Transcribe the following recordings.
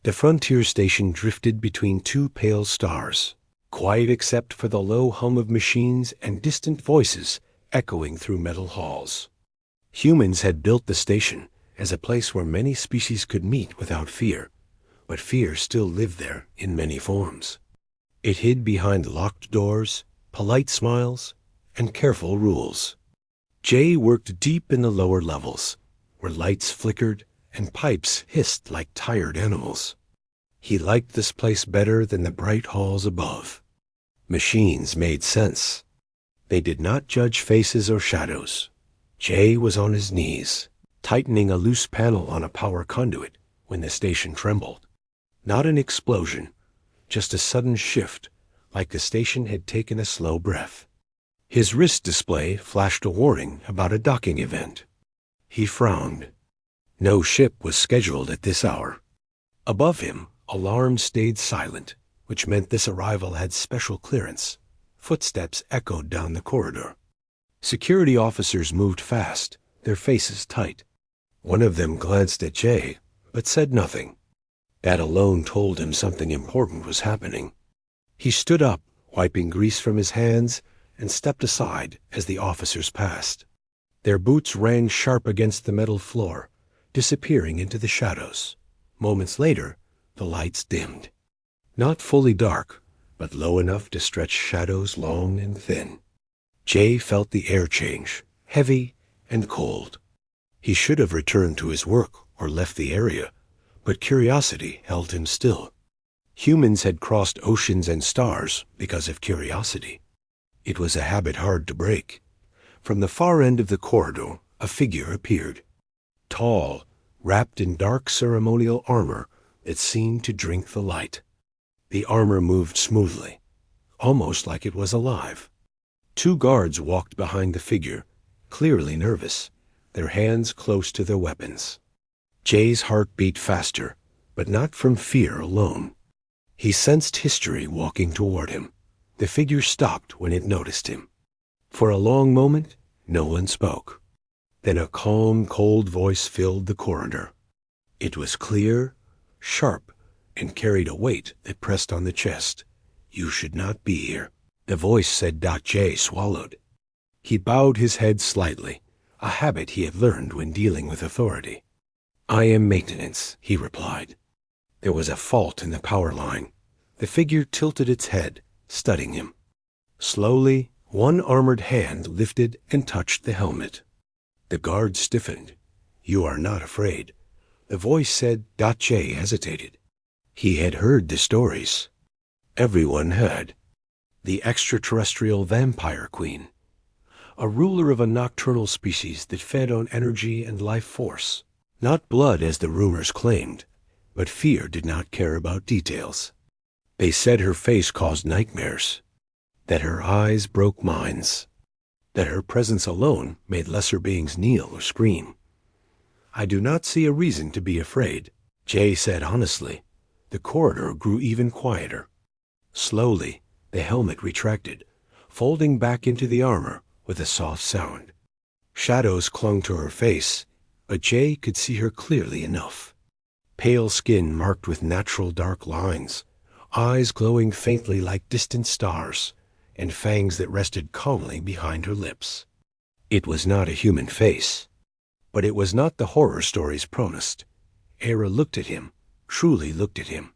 The frontier station drifted between two pale stars, quiet except for the low hum of machines and distant voices echoing through metal halls. Humans had built the station as a place where many species could meet without fear, but fear still lived there in many forms. It hid behind locked doors, polite smiles, and careful rules. Jay worked deep in the lower levels, where lights flickered and pipes hissed like tired animals. He liked this place better than the bright halls above. Machines made sense. They did not judge faces or shadows. Jay was on his knees, tightening a loose panel on a power conduit when the station trembled. Not an explosion, just a sudden shift, like the station had taken a slow breath. His wrist display flashed a warning about a docking event. He frowned. No ship was scheduled at this hour. Above him, alarms stayed silent, which meant this arrival had special clearance. Footsteps echoed down the corridor. Security officers moved fast, their faces tight. One of them glanced at Jay, but said nothing. That alone told him something important was happening. He stood up, wiping grease from his hands, and stepped aside as the officers passed. Their boots rang sharp against the metal floor, disappearing into the shadows. Moments later, the lights dimmed. Not fully dark, but low enough to stretch shadows long and thin. Jay felt the air change, heavy and cold. He should have returned to his work or left the area, but curiosity held him still. Humans had crossed oceans and stars because of curiosity. It was a habit hard to break. From the far end of the corridor, a figure appeared. Tall, wrapped in dark ceremonial armor that seemed to drink the light. The armor moved smoothly, almost like it was alive. Two guards walked behind the figure, clearly nervous, their hands close to their weapons. Jay's heart beat faster, but not from fear alone. He sensed history walking toward him. The figure stopped when it noticed him. For a long moment, no one spoke. Then a calm, cold voice filled the corridor. It was clear, sharp, and carried a weight that pressed on the chest. "You should not be here." The voice said. Jay swallowed. He bowed his head slightly, a habit he had learned when dealing with authority. "I am maintenance," he replied. There was a fault in the power line. The figure tilted its head, studying him. Slowly, one armored hand lifted and touched the helmet. The guard stiffened. "You are not afraid." The voice said. Jay hesitated. He had heard the stories. Everyone had. The extraterrestrial vampire queen, a ruler of a nocturnal species that fed on energy and life force. Not blood as the rumors claimed, but fear did not care about details. They said her face caused nightmares, that her eyes broke minds, that her presence alone made lesser beings kneel or scream. "I do not see a reason to be afraid," Jay said honestly. The corridor grew even quieter. Slowly, the helmet retracted, folding back into the armor with a soft sound. Shadows clung to her face, but Jay could see her clearly enough. Pale skin marked with natural dark lines, eyes glowing faintly like distant stars, and fangs that rested calmly behind her lips. It was not a human face, but it was not the horror stories promised. Era looked at him, truly looked at him,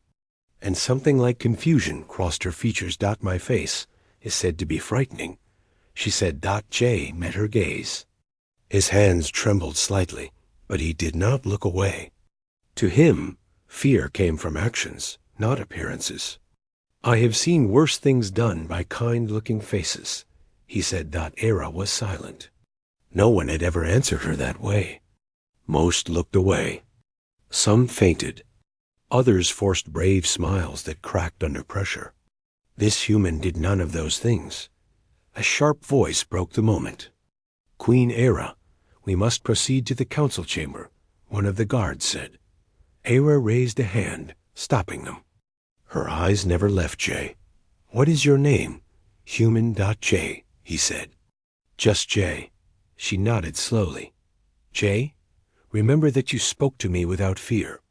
and something like confusion crossed her features. "My face is said to be frightening," she said. Jay met her gaze. His hands trembled slightly, but he did not look away. To him, fear came from actions, not appearances. "I have seen worse things done by kind-looking faces," he said. Era was silent. No one had ever answered her that way. Most looked away. Some fainted. Others forced brave smiles that cracked under pressure. This human did none of those things. A sharp voice broke the moment. "Queen Era, we must proceed to the council chamber," one of the guards said. Era raised a hand, stopping them. Her eyes never left Jay. "What is your name?" "Human. Jay," he said. "Just Jay." She nodded slowly. "Jay, remember that you spoke to me without fear.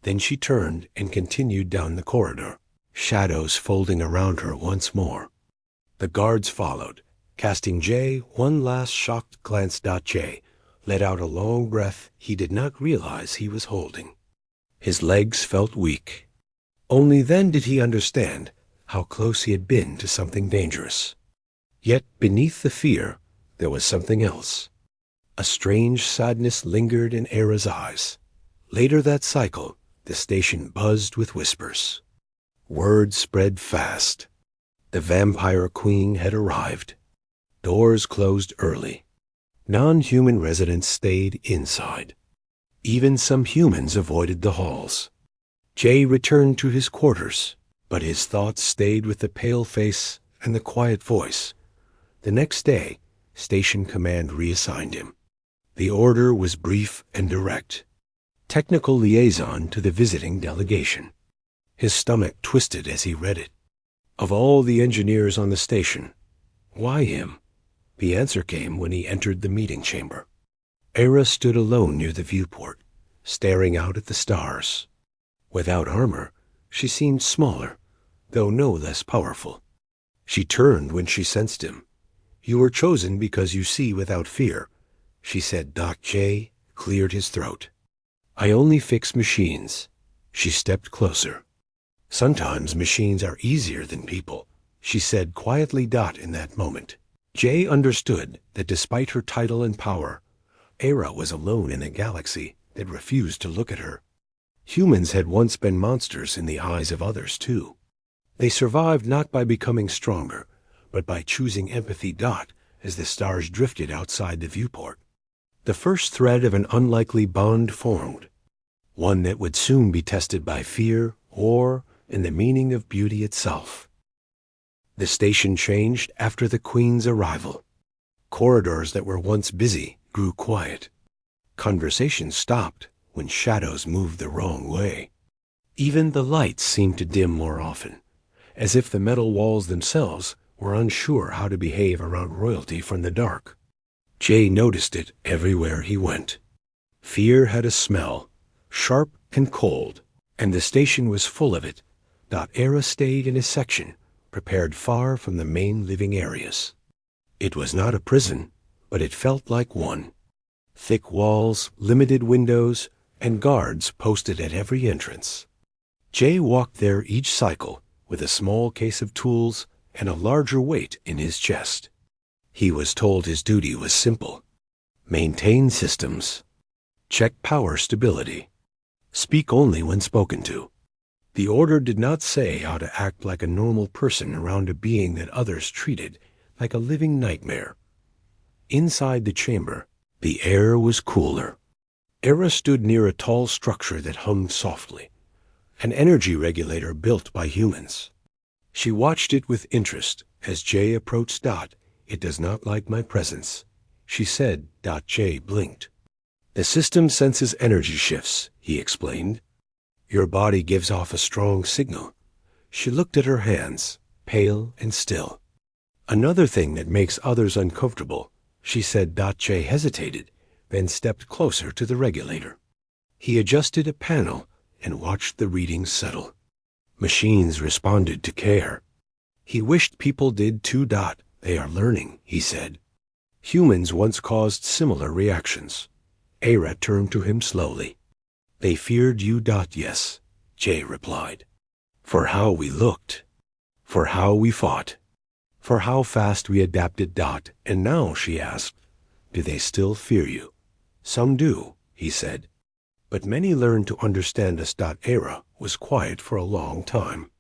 Then she turned and continued down the corridor, shadows folding around her once more. The guards followed, casting Jay one last shocked glance. Jay let out a long breath he did not realize he was holding. His legs felt weak. Only then did he understand how close he had been to something dangerous. Yet beneath the fear, there was something else. A strange sadness lingered in Era's eyes. Later that cycle, the station buzzed with whispers. Word spread fast. The vampire queen had arrived. Doors closed early. Non-human residents stayed inside. Even some humans avoided the halls. Jay returned to his quarters, but his thoughts stayed with the pale face and the quiet voice. The next day, Station Command reassigned him. The order was brief and direct. Technical liaison to the visiting delegation. His stomach twisted as he read it. Of all the engineers on the station, why him? The answer came when he entered the meeting chamber. Era stood alone near the viewport, staring out at the stars. Without armor, she seemed smaller, though no less powerful. She turned when she sensed him. "You were chosen because you see without fear," she said. Jay cleared his throat. "I only fix machines." She stepped closer. "Sometimes machines are easier than people," she said quietly. In that moment, Jay understood that despite her title and power, Era was alone in a galaxy that refused to look at her. Humans had once been monsters in the eyes of others, too. They survived not by becoming stronger, but by choosing empathy. As the stars drifted outside the viewport, the first thread of an unlikely bond formed, one that would soon be tested by fear or in the meaning of beauty itself. The station changed after the Queen's arrival. Corridors that were once busy grew quiet. Conversation stopped when shadows moved the wrong way. Even the lights seemed to dim more often, as if the metal walls themselves were unsure how to behave around royalty from the dark. Jay noticed it everywhere he went. Fear had a smell, sharp and cold, and the station was full of it. Era stayed in a section prepared far from the main living areas. It was not a prison, but it felt like one. Thick walls, limited windows, and guards posted at every entrance. Jay walked there each cycle with a small case of tools and a larger weight in his chest. He was told his duty was simple: maintain systems, check power stability, speak only when spoken to. The order did not say how to act like a normal person around a being that others treated like a living nightmare. Inside the chamber, the air was cooler. Era stood near a tall structure that hummed softly, an energy regulator built by humans. She watched it with interest as Jay approached. "It does not like my presence," she said. Jay blinked. "The system senses energy shifts," he explained. "Your body gives off a strong signal." She looked at her hands, pale and still. "Another thing that makes others uncomfortable," she said. Jay hesitated, then stepped closer to the regulator. He adjusted a panel and watched the readings settle. Machines responded to care. He wished people did too. "They are learning," he said. "Humans once caused similar reactions." Era turned to him slowly. "They feared you. Yes," Jay replied. "For how we looked, for how we fought, for how fast we adapted. And now," she asked, "do they still fear you?" "Some do," he said. "But many learned to understand us." Era was quiet for a long time.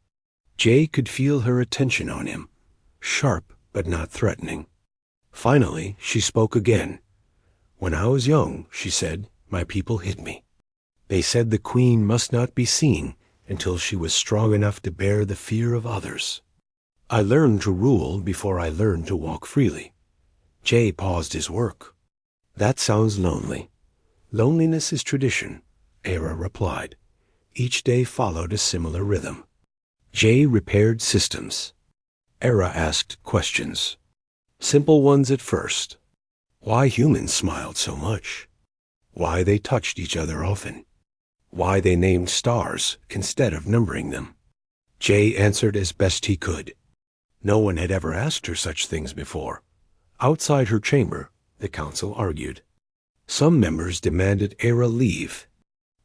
Jay could feel her attention on him, sharp but not threatening. Finally, she spoke again. "When I was young," she said, "my people hid me. They said the Queen must not be seen until she was strong enough to bear the fear of others. I learned to rule before I learned to walk freely." Jay paused his work. "That sounds lonely." "Loneliness is tradition," Era replied. Each day followed a similar rhythm. Jay repaired systems. Era asked questions. Simple ones at first. Why humans smiled so much. Why they touched each other often. why they named stars instead of numbering them. Jay answered as best he could. No one had ever asked her such things before. Outside her chamber, the council argued. Some members demanded Era leave.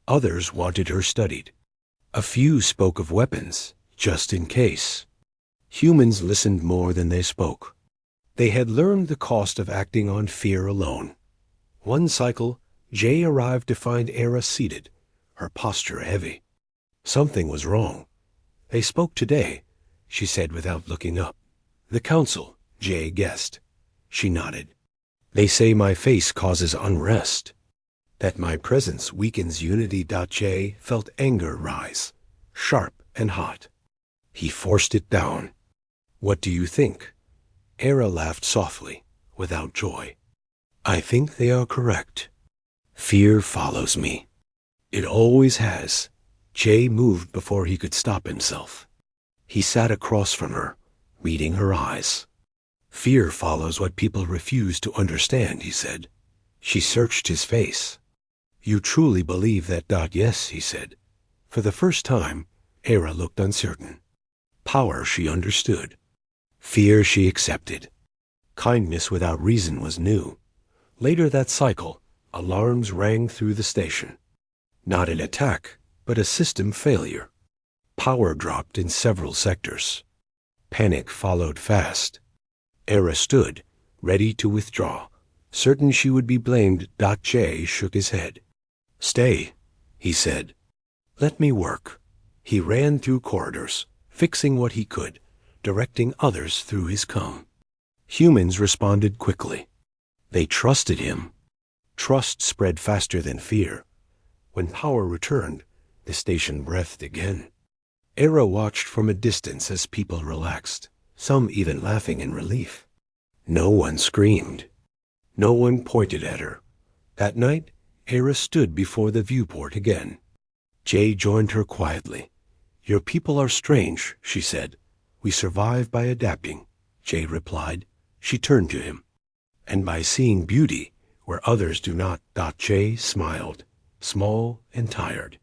Others wanted her studied. A few spoke of weapons, just in case. Humans listened more than they spoke. They had learned the cost of acting on fear alone. One cycle, Jay arrived to find Era seated, her posture heavy. Something was wrong. They spoke today, she said without looking up. The council, Jay guessed. She nodded. They say my face causes unrest, that my presence weakens unity. Jay felt anger rise, sharp and hot. He forced it down. What do you think? Era laughed softly, without joy. I think they are correct. Fear follows me. It always has. Jay moved before he could stop himself. He sat across from her, reading her eyes. Fear follows what people refuse to understand, he said. She searched his face. You truly believe that? Yes, he said. For the first time, Era looked uncertain. Power she understood. Fear she accepted. Kindness without reason was new. Later that cycle, alarms rang through the station. Not an attack, but a system failure. Power dropped in several sectors. Panic followed fast. Era stood, ready to withdraw, certain she would be blamed. Jay shook his head. Stay, he said. Let me work. He ran through corridors, fixing what he could, directing others through his calm. Humans responded quickly. They trusted him. Trust spread faster than fear. When power returned, the station breathed again. Era watched from a distance as people relaxed, some even laughing in relief. No one screamed. No one pointed at her. That night, Era stood before the viewport again. Jay joined her quietly. Your people are strange, she said. We survive by adapting, Jay replied. She turned to him. And by seeing beauty where others do not. Jay smiled, small and tired.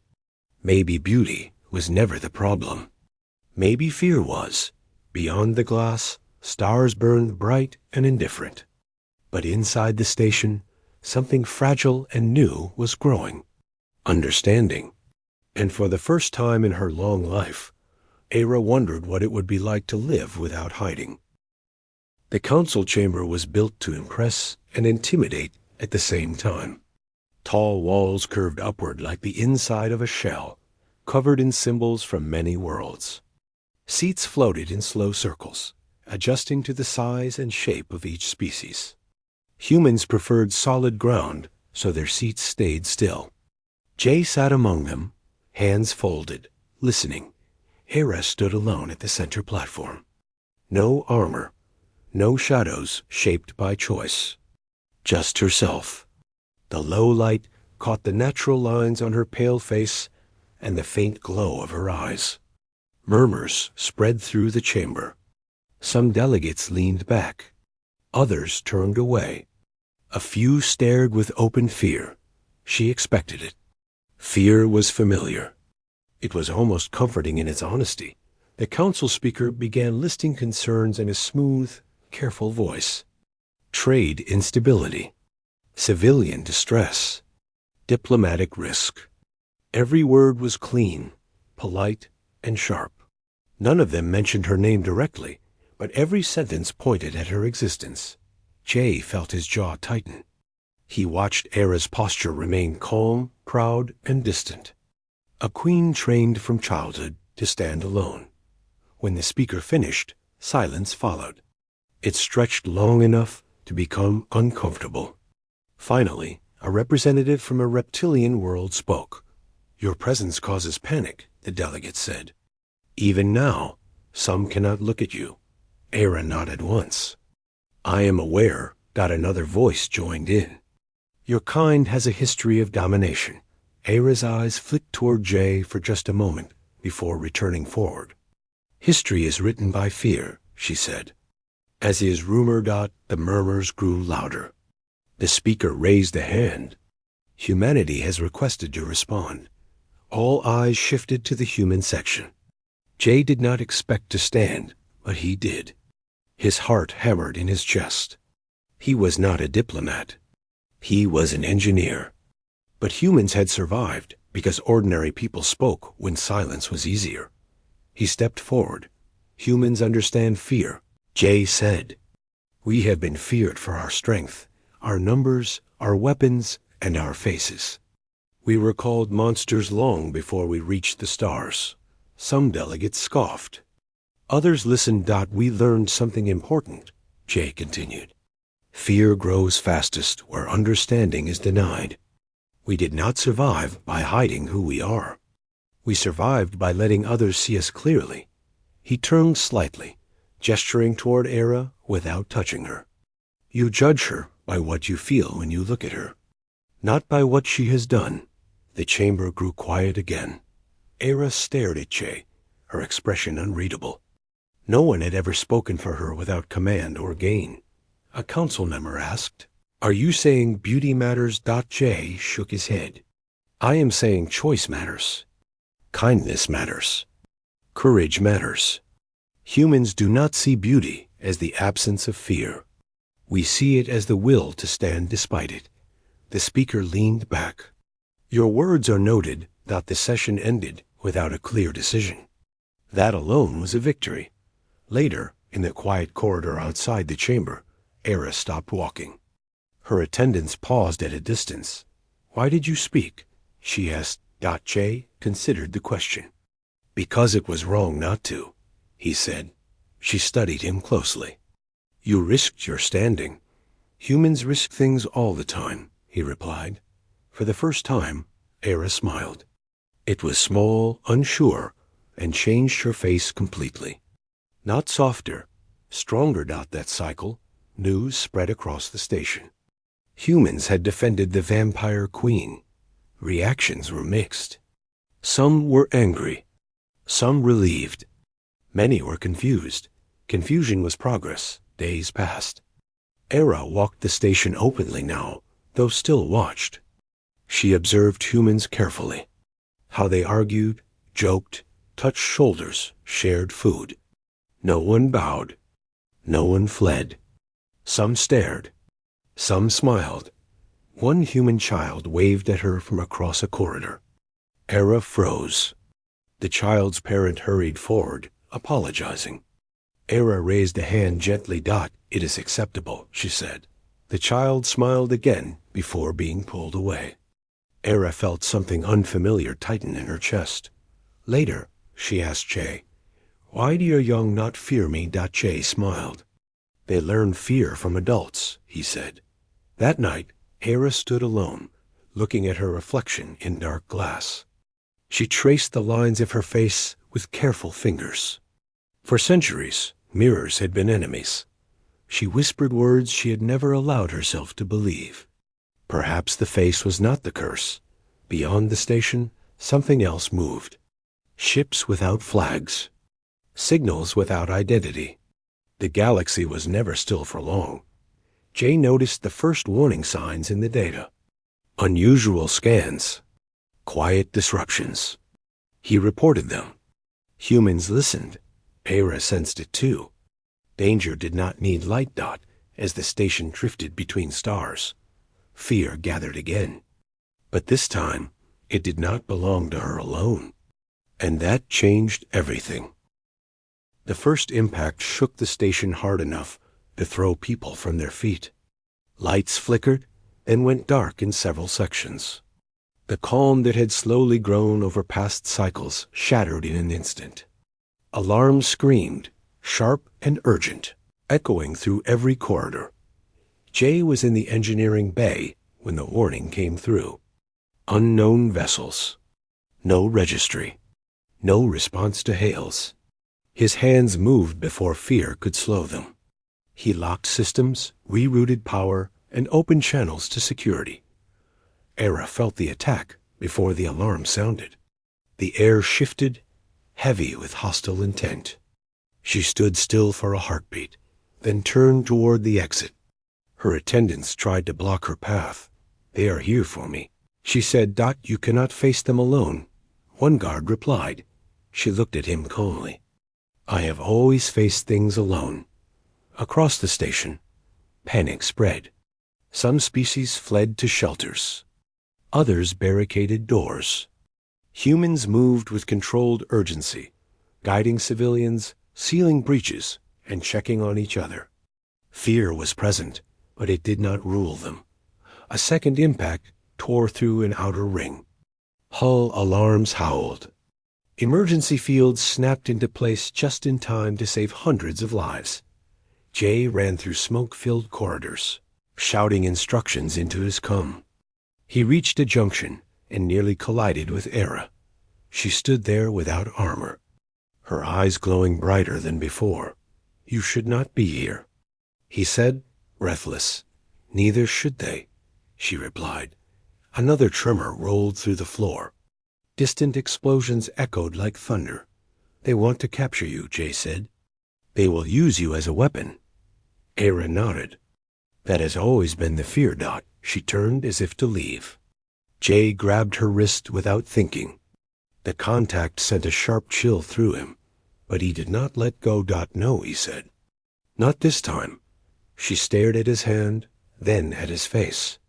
Maybe beauty was never the problem. Maybe fear was. Beyond the glass, stars burned bright and indifferent. But inside the station, something fragile and new was growing. Understanding. And for the first time in her long life, Era wondered what it would be like to live without hiding. The council chamber was built to impress and intimidate at the same time. Tall walls curved upward like the inside of a shell, covered in symbols from many worlds. Seats floated in slow circles, adjusting to the size and shape of each species. Humans preferred solid ground, so their seats stayed still. Jay sat among them, hands folded, listening. Hera stood alone at the center platform. No armor, no shadows shaped by choice. Just herself. The low light caught the natural lines on her pale face and the faint glow of her eyes. Murmurs spread through the chamber. Some delegates leaned back. Others turned away. A few stared with open fear. She expected it. Fear was familiar. It was almost comforting in its honesty. The council speaker began listing concerns in a smooth, careful voice. Trade instability, civilian distress, diplomatic risk. Every word was clean, polite, and sharp. None of them mentioned her name directly, but every sentence pointed at her existence. Jay felt his jaw tighten. He watched Era's posture remain calm, proud, and distant. A queen trained from childhood to stand alone. When the speaker finished, silence followed. It stretched long enough to become uncomfortable. Finally, a representative from a reptilian world spoke. Your presence causes panic, the delegate said. Even now, some cannot look at you. Era nodded once. I am aware. Another voice joined in. Your kind has a history of domination. Era's eyes flicked toward Jay for just a moment before returning forward. History is written by fear, she said. As is rumor. The murmurs grew louder. The speaker raised a hand. Humanity has requested to respond. All eyes shifted to the human section. Jay did not expect to stand, but he did. His heart hammered in his chest. He was not a diplomat. He was an engineer. But humans had survived because ordinary people spoke when silence was easier. He stepped forward. Humans understand fear. Jay said, "We have been feared for our strength, our numbers, our weapons, and our faces. We were called monsters long before we reached the stars." Some delegates scoffed. Others listened. "We learned something important," Jay continued. "Fear grows fastest where understanding is denied. We did not survive by hiding who we are. We survived by letting others see us clearly." He turned slightly, gesturing toward Era without touching her. "You judge her by what you feel when you look at her, not by what she has done." The chamber grew quiet again. Era stared at Jay, her expression unreadable. No one had ever spoken for her without command or gain. A council member asked, "Are you saying beauty matters?" Jay shook his head. "I am saying choice matters. Kindness matters. Courage matters. Humans do not see beauty as the absence of fear. We see it as the will to stand despite it." The speaker leaned back. "Your words are noted." The session ended without a clear decision. That alone was a victory. Later, in the quiet corridor outside the chamber, Era stopped walking. Her attendants paused at a distance. "Why did you speak?" she asked. Jay considered the question. "Because it was wrong not to," he said. She studied him closely. "You risked your standing." "Humans risk things all the time," he replied. For the first time, Era smiled. It was small, unsure, and changed her face completely. Not softer, stronger. That cycle, news spread across the station. Humans had defended the vampire queen. Reactions were mixed. Some were angry, some relieved. Many were confused. Confusion was progress. Days passed. Era walked the station openly now, though still watched. She observed humans carefully. How they argued, joked, touched shoulders, shared food. No one bowed. No one fled. Some stared. Some smiled. One human child waved at her from across a corridor. Era froze. The child's parent hurried forward, apologizing. Era raised a hand gently. "It is acceptable," she said. The child smiled again before being pulled away. Era felt something unfamiliar tighten in her chest. Later, she asked Jay, "Why do your young not fear me?" Jay smiled. "They learn fear from adults," he said. That night, Era stood alone, looking at her reflection in dark glass. She traced the lines of her face with careful fingers. For centuries, mirrors had been enemies. She whispered words she had never allowed herself to believe. Perhaps the face was not the curse. Beyond the station, something else moved. Ships without flags. Signals without identity. The galaxy was never still for long. Jay noticed the first warning signs in the data. Unusual scans. Quiet disruptions. He reported them. Humans listened. Era sensed it too. Danger did not need light. As the station drifted between stars, fear gathered again. But this time, it did not belong to her alone. And that changed everything. The first impact shook the station hard enough to throw people from their feet. Lights flickered and went dark in several sections. The calm that had slowly grown over past cycles shattered in an instant. Alarms screamed, sharp and urgent, echoing through every corridor. Jay was in the engineering bay when the warning came through. Unknown vessels. No registry. No response to hails. His hands moved before fear could slow them. He locked systems, rerouted power, and opened channels to security. Era felt the attack before the alarm sounded. The air shifted, heavy with hostile intent. She stood still for a heartbeat, then turned toward the exit. Her attendants tried to block her path. "They are here for me," she said. "You cannot face them alone. One guard replied. She looked at him calmly. I have always faced things alone. Across the station, panic spread. Some species fled to shelters. Others barricaded doors. Humans moved with controlled urgency, guiding civilians, sealing breaches, and checking on each other. Fear was present, but it did not rule them. A second impact tore through an outer ring. Hull alarms howled. Emergency fields snapped into place just in time to save hundreds of lives. Jay ran through smoke-filled corridors, shouting instructions into his comm. He reached a junction and nearly collided with Era. She stood there without armor, her eyes glowing brighter than before. You should not be here, he said, breathless. Neither should they, she replied. Another tremor rolled through the floor. Distant explosions echoed like thunder. They want to capture you, Jay said. They will use you as a weapon. Era nodded. That has always been the fear, Dot. She turned as if to leave. Jay grabbed her wrist without thinking. The contact sent a sharp chill through him, but he did not let go. No, he said. Not this time. She stared at his hand, then at his face.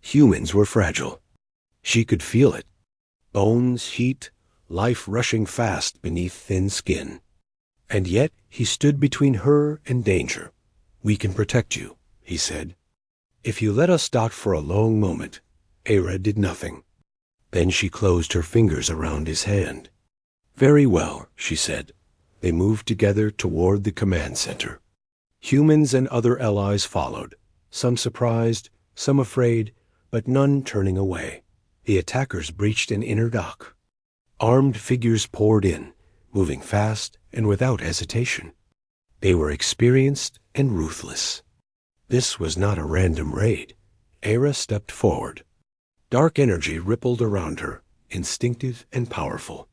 Humans were fragile. She could feel it. Bones, heat, life rushing fast beneath thin skin. And yet he stood between her and danger. We can protect you, he said. If you let us. For a long moment, Era did nothing. Then she closed her fingers around his hand. Very well, she said. They moved together toward the command center. Humans and other allies followed, some surprised, some afraid, but none turning away. The attackers breached an inner dock. Armed figures poured in, moving fast and without hesitation. They were experienced and ruthless. This was not a random raid. Era stepped forward. Dark energy rippled around her, instinctive and powerful.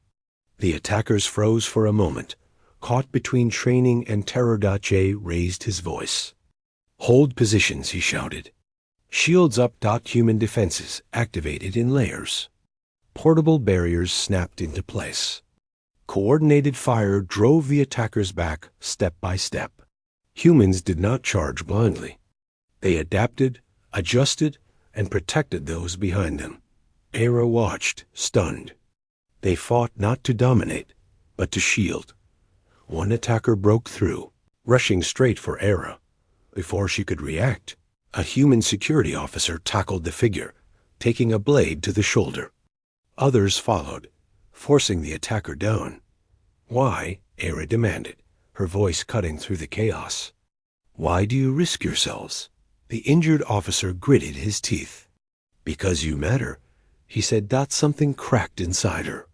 The attackers froze for a moment, caught between training and terror. Jay raised his voice. Hold positions, he shouted. Shields up. Human defenses activated in layers. Portable barriers snapped into place. Coordinated fire drove the attackers back step by step. Humans did not charge blindly. They adapted, adjusted, and protected those behind them. Era watched, stunned. They fought not to dominate, but to shield. One attacker broke through, rushing straight for Era. Before she could react, a human security officer tackled the figure, taking a blade to the shoulder. Others followed, forcing the attacker down. Why? Era demanded, her voice cutting through the chaos. Why do you risk yourselves? The injured officer gritted his teeth. Because you matter, he said. Something cracked inside her.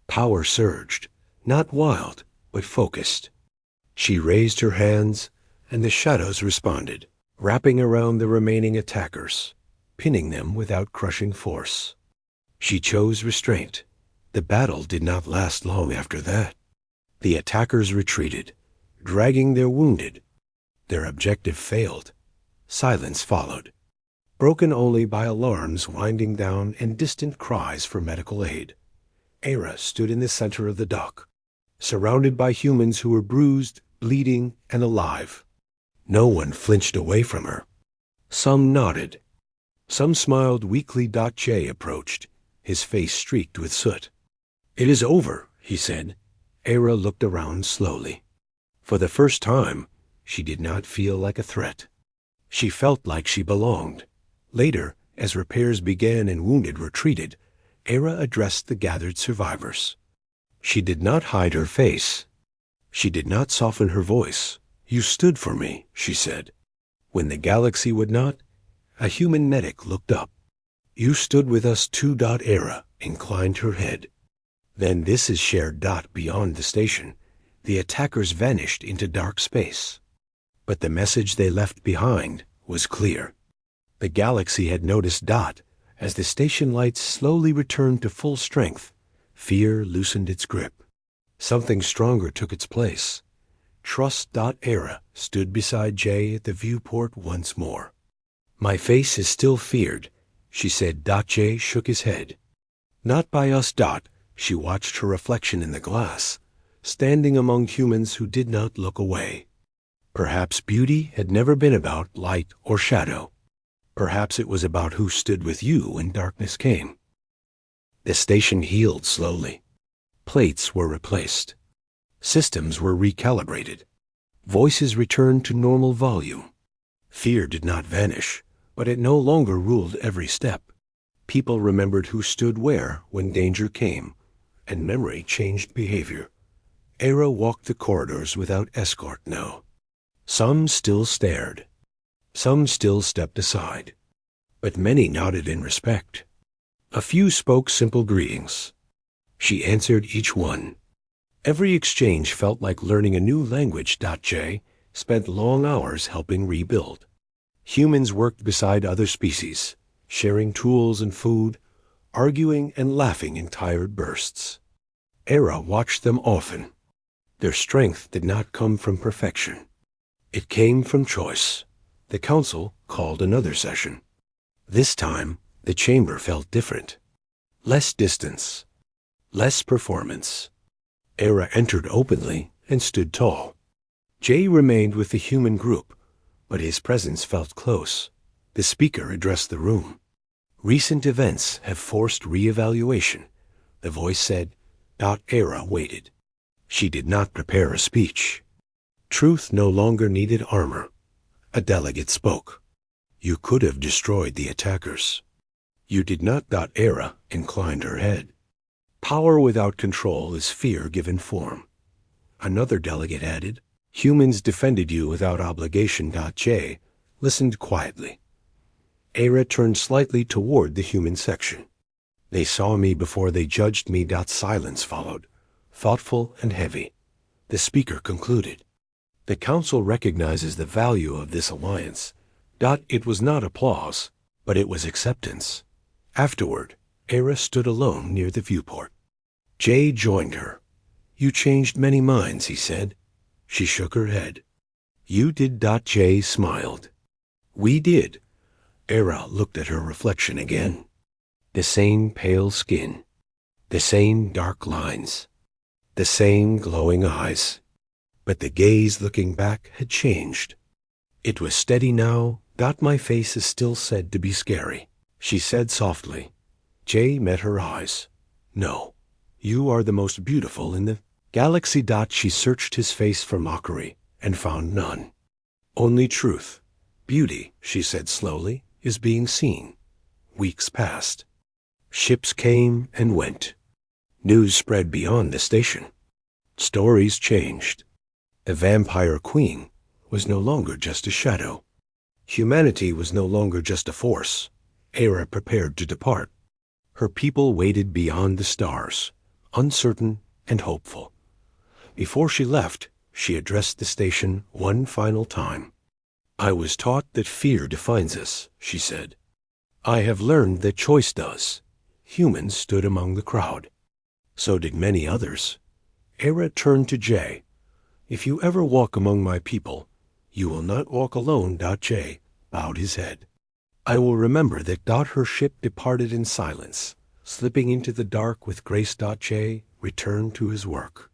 Power surged, not wild, but focused. She raised her hands, and the shadows responded, wrapping around the remaining attackers, pinning them without crushing force. She chose restraint. The battle did not last long after that. The attackers retreated, dragging their wounded. Their objective failed. Silence followed, broken only by alarms winding down and distant cries for medical aid. Era stood in the center of the dock, surrounded by humans who were bruised, bleeding, and alive. No one flinched away from her. Some nodded. Some smiled weakly. Jay approached, his face streaked with soot. It is over, he said. Era looked around slowly. For the first time, she did not feel like a threat. She felt like she belonged. Later, as repairs began and wounded retreated, Era addressed the gathered survivors. She did not hide her face. She did not soften her voice. You stood for me, she said. When the galaxy would not, a human medic looked up. You stood with us too. Era inclined her head. Then this is shared. Beyond the station, the attackers vanished into dark space. But the message they left behind was clear. The galaxy had noticed. As the station lights slowly returned to full strength, fear loosened its grip. Something stronger took its place. Trust. Era stood beside Jay at the viewport once more. My face is still feared, she said. Jay shook his head. Not by us. She watched her reflection in the glass, standing among humans who did not look away. Perhaps beauty had never been about light or shadow. Perhaps it was about who stood with you when darkness came. The station healed slowly. Plates were replaced. Systems were recalibrated. Voices returned to normal volume. Fear did not vanish, but it no longer ruled every step. People remembered who stood where when danger came, and memory changed behavior. Era walked the corridors without escort now. Some still stared. Some still stepped aside. But many nodded in respect. A few spoke simple greetings. She answered each one. Every exchange felt like learning a new language. J spent long hours helping rebuild. Humans worked beside other species, sharing tools and food, arguing and laughing in tired bursts. Era watched them often. Their strength did not come from perfection. It came from choice. The council called another session. This time, the chamber felt different. Less distance. Less performance. Era entered openly and stood tall. Jay remained with the human group, but his presence felt close. The speaker addressed the room. Recent events have forced re-evaluation, the voice said. Era waited. She did not prepare a speech. Truth no longer needed armor. A delegate spoke. You could have destroyed the attackers. You did not. Era inclined her head. Power without control is fear given form. Another delegate added. Humans defended you without obligation. Jay listened quietly. Era turned slightly toward the human section. They saw me before they judged me. Silence followed, thoughtful and heavy. The speaker concluded. The council recognizes the value of this alliance. It was not applause, but it was acceptance. Afterward, Era stood alone near the viewport. Jay joined her. You changed many minds, he said. She shook her head. You did. Jay smiled. We did. Era looked at her reflection again. The same pale skin. The same dark lines. The same glowing eyes. But the gaze looking back had changed. It was steady now. My face is still said to be scary, she said softly. Jay met her eyes. No, you are the most beautiful in the galaxy. She searched his face for mockery and found none. Only truth. Beauty, she said slowly, is being seen. Weeks passed. Ships came and went. News spread beyond the station. Stories changed. The vampire queen was no longer just a shadow. Humanity was no longer just a force. Era prepared to depart. Her people waited beyond the stars, uncertain and hopeful. Before she left, she addressed the station one final time. I was taught that fear defines us, she said. I have learned that choice does. Humans stood among the crowd. So did many others. Era turned to Jay. If you ever walk among my people, you will not walk alone. Jay bowed his head. I will remember that. Her ship departed in silence, slipping into the dark with grace. Jay returned to his work.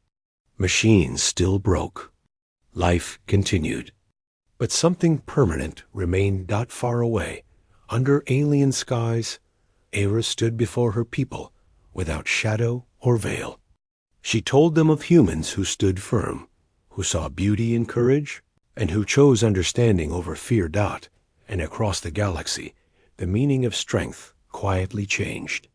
Machines still broke. Life continued. But something permanent remained. Far away, under alien skies, Era stood before her people, without shadow or veil. She told them of humans who stood firm, who saw beauty in courage, and who chose understanding over fear. And across the galaxy, the meaning of strength quietly changed.